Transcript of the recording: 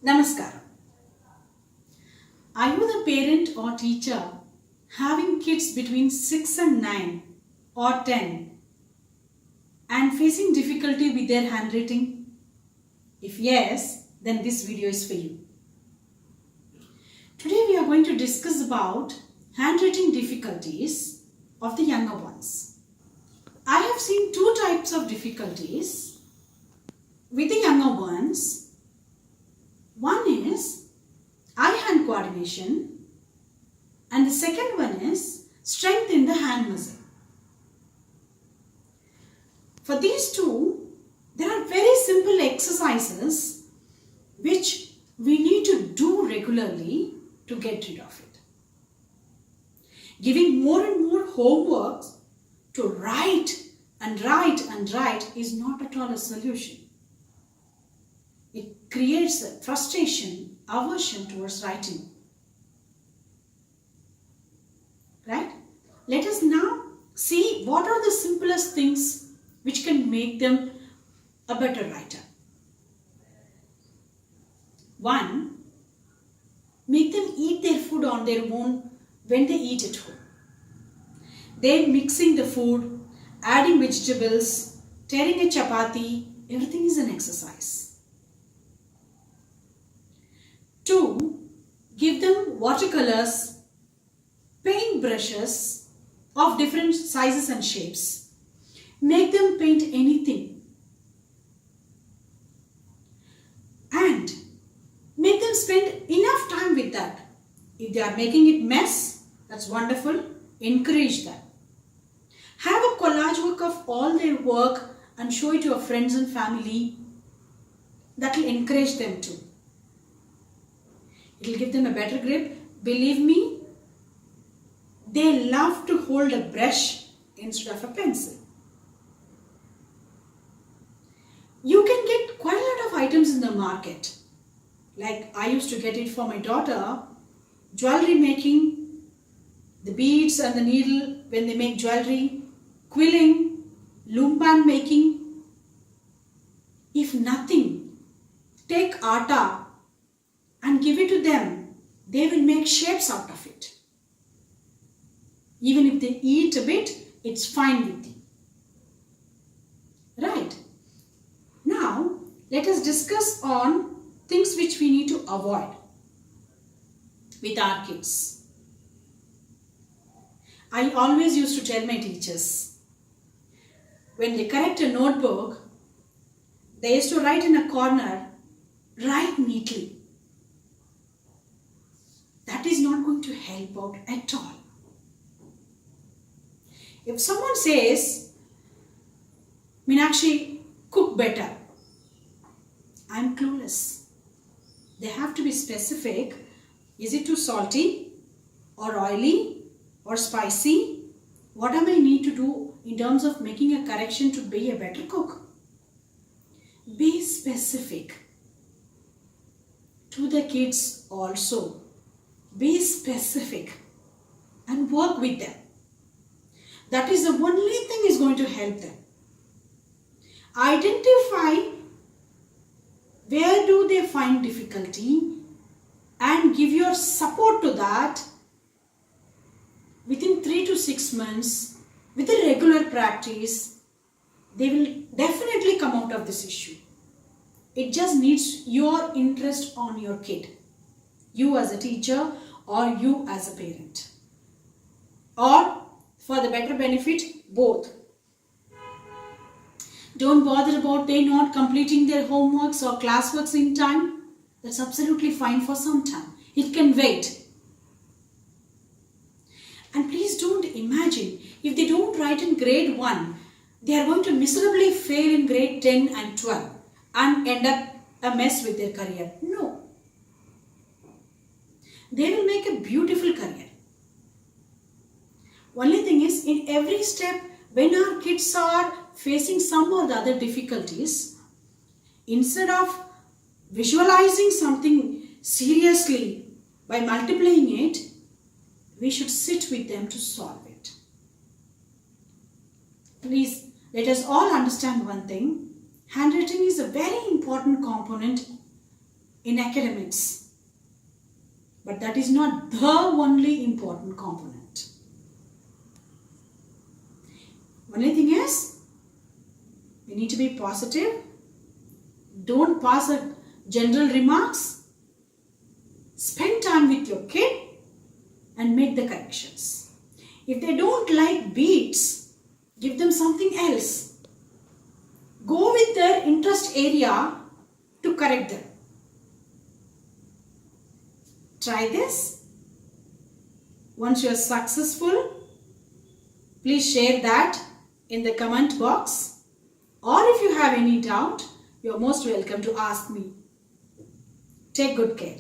Namaskaram. Are you the parent or teacher having kids between 6 and 9 or 10 and facing difficulty with their handwriting? If yes, then this video is for you. Today we are going to discuss about handwriting difficulties of the younger ones. I have seen two types of difficulties with the younger ones. One is eye-hand coordination and the second one is strength in the hand muscle. For these two, there are very simple exercises which we need to do regularly to get rid of it. Giving more and more homework to write and write and write is not at all a solution. It creates a frustration, aversion towards writing. Right? Let us now see what are the simplest things which can make them a better writer. 1. Make them eat their food on their own when they eat at home. Then mixing the food, adding vegetables, tearing a chapati, everything is an exercise. 2. Give them watercolors, paint brushes of different sizes and shapes. Make them paint anything. And make them spend enough time with that. If they are making it mess, that's wonderful. Encourage that. Have a collage work of all their work and show it to your friends and family. That will encourage them too. It will give them a better grip. Believe me, they love to hold a brush instead of a pencil. You can get quite a lot of items in the market. Like I used to get it for my daughter, jewelry making, the beads and the needle when they make jewelry, quilling, loom band making. If nothing, take atta and give it to them. They will make shapes out of it. Even if they eat a bit, it's fine with you. Right. Now, let us discuss on things which we need to avoid with our kids. I always used to tell my teachers, when they correct a notebook, they used to write in a corner, write neatly. That is not going to help out at all. If someone says, Meenakshi, cook better, I'm clueless. They have to be specific. Is it too salty or oily or spicy? What am I need to do in terms of making a correction to be a better cook? Be specific. To the kids also. Be specific and work with them. That is the only thing is going to help them. Identify where do they find difficulty and give your support to that. Within 3 to 6 months, with a regular practice, they will definitely come out of this issue. It just needs your interest on your kid. You as a teacher or you as a parent. Or for the better benefit, both. Don't bother about they not completing their homeworks or classworks in time. That's absolutely fine for some time. It can wait. And please don't imagine if they don't write in grade 1, they are going to miserably fail in grade 10 and 12 and end up a mess with their career. No. They will make a beautiful career. Only thing is, in every step, when our kids are facing some or the other difficulties, instead of visualizing something seriously by multiplying it, we should sit with them to solve it. Please, let us all understand one thing. Handwriting is a very important component in academics. But that is not the only important component. Only thing is, you need to be positive. Don't pass at general remarks. Spend time with your kid and make the corrections. If they don't like beats, give them something else. Go with their interest area to correct them. Try this. Once you are successful, please share that in the comment box. Or if you have any doubt, you are most welcome to ask me. Take good care.